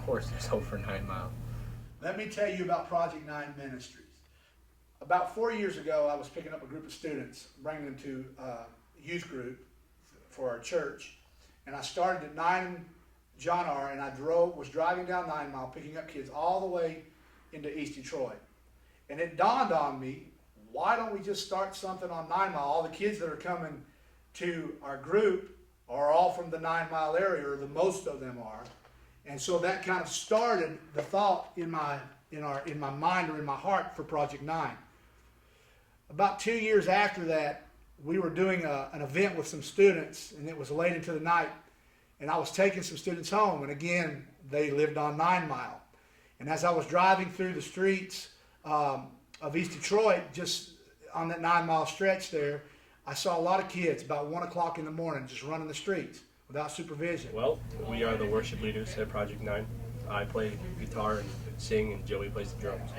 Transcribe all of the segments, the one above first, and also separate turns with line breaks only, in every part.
course there's hope for 9 Mile.
Let me tell you about Project 9 Ministries. About 4 years ago, I was picking up a group of students, bringing them to a youth group for our church. And I started at 9 John R. and I was driving down 9 Mile, picking up kids all the way into East Detroit. And it dawned on me, why don't we just start something on 9 Mile? All the kids that are coming to our group are all from the 9 Mile area, or the most of them are. And so that kind of started the thought in my mind, or in my heart, for Project 9. About 2 years after that, we were doing an event with some students, and it was late into the night, and I was taking some students home, and again, they lived on 9 Mile. And as I was driving through the streets of East Detroit, just on that 9 Mile stretch there, I saw a lot of kids about 1 o'clock in the morning just running the streets without supervision.
Well, we are the worship leaders at Project 9. I play guitar and sing, and Joey plays the drums.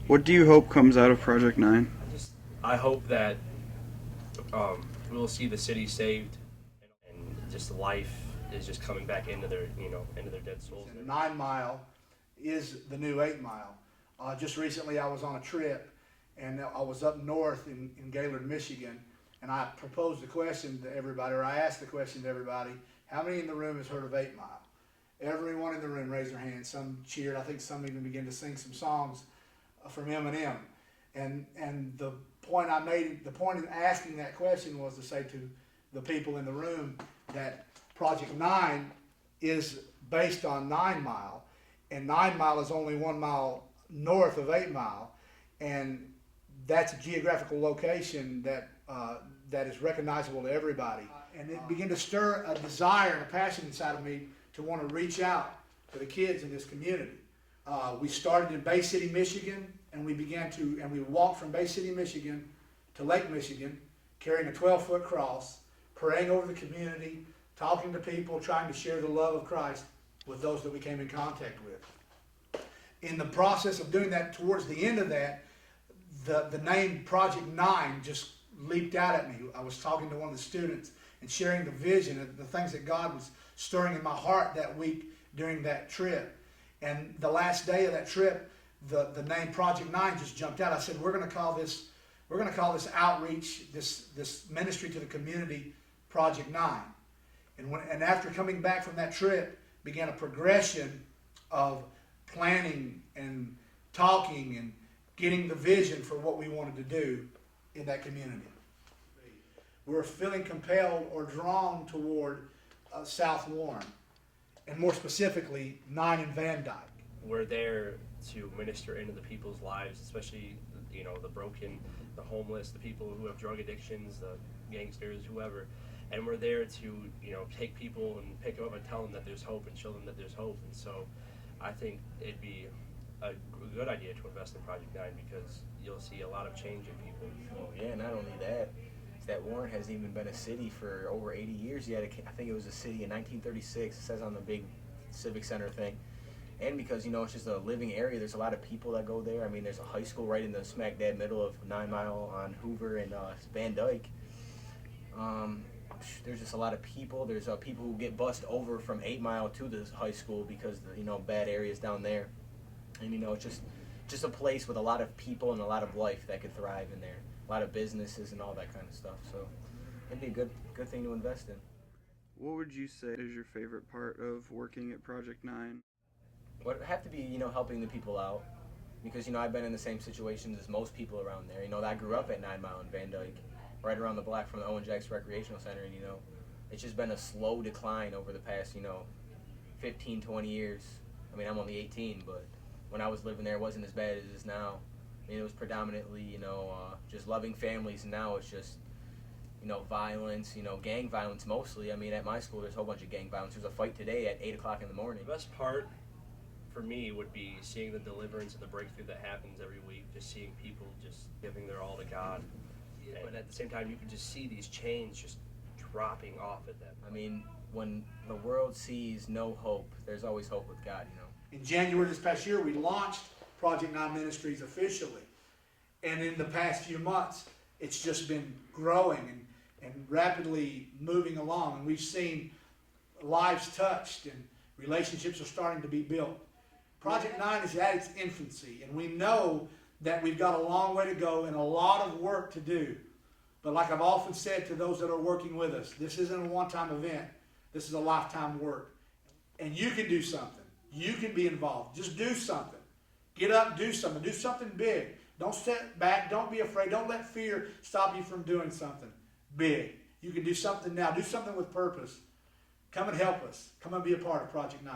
What do you hope comes out of Project 9?
I hope that we'll see the city saved, and just life is just coming back into their, into their dead souls.
9 Mile is the new 8 Mile. Just recently I was on a trip, and I was up north in Gaylord, Michigan, and I proposed a question to everybody, or I asked the question to everybody, how many in the room has heard of 8 Mile? Everyone in the room raised their hand. Some cheered. I think some even began to sing some songs from Eminem. And the point I made, the point in asking that question was to say to the people in the room that Project 9 is based on 9 Mile, and 9 Mile is only 1 mile north of 8 Mile, and that's a geographical location that is recognizable to everybody. And it began to stir a desire and a passion inside of me to want to reach out to the kids in this community. We started in Bay City, Michigan, and we walked from Bay City, Michigan to Lake Michigan, carrying a 12-foot cross, praying over the community, talking to people, trying to share the love of Christ with those that we came in contact with. In the process of doing that, towards the end of that, the name Project 9 just leaped out at me. I was talking to one of the students and sharing the vision of the things that God was stirring in my heart that week during that trip. And the last day of that trip, the name Project 9 just jumped out. I said, we're going to call this outreach, this ministry to the community, Project 9. And after coming back from that trip, began a progression of planning and talking and getting the vision for what we wanted to do in that community. We're feeling compelled or drawn toward South Warren, and more specifically, 9 in Van Dyke.
We're there to minister into the people's lives, especially the broken, the homeless, the people who have drug addictions, the gangsters, whoever. And we're there to take people and pick them up and tell them that there's hope and show them that there's hope. And so I think it'd be a good idea to invest in Project 9 because you'll see a lot of change in people.
Oh yeah, not only that, it's that Warren hasn't even been a city for over 80 years yet. I think it was a city in 1936. It says on the big civic center thing. And because, it's just a living area, there's a lot of people that go there. I mean, there's a high school right in the smack dab middle of 9 Mile on Hoover and Van Dyke. There's just a lot of people. There's people who get bused over from 8 Mile to this high school because bad areas down there. And it's just a place with a lot of people and a lot of life that could thrive in there. A lot of businesses and all that kind of stuff. So it'd be a good thing to invest in.
What would you say is your favorite part of working at Project 9?
Well, it'd have to be, helping the people out. Because, I've been in the same situations as most people around there. I grew up at 9 Mile in Van Dyke, right around the block from the Owen Jacks Recreational Center. And, it's just been a slow decline over the past, 15, 20 years. I mean, I'm only 18, but when I was living there, it wasn't as bad as it is now. I mean, it was predominantly, just loving families. And now it's just, violence, gang violence mostly. I mean, at my school, there's a whole bunch of gang violence. There's a fight today at 8 o'clock in the morning.
The best part for me would be seeing the deliverance and the breakthrough that happens every week, just seeing people just giving their all to God. But at the same time, you can just see these chains just dropping off at them.
I mean, when the world sees no hope, there's always hope with God,
In January this past year, we launched Project 9 Ministries officially. And in the past few months, it's just been growing and rapidly moving along. And we've seen lives touched, and Relationships are starting to be built. Project 9 is at its infancy, and we know that we've got a long way to go and a lot of work to do. But like I've often said to those that are working with us, this isn't a one-time event. This is a lifetime work. And you can do something. You can be involved. Just do something. Get up, do something. Do something big. Don't sit back. Don't be afraid. Don't let fear stop you from doing something big. You can do something now. Do something with purpose. Come and help us. Come and be a part of Project 9.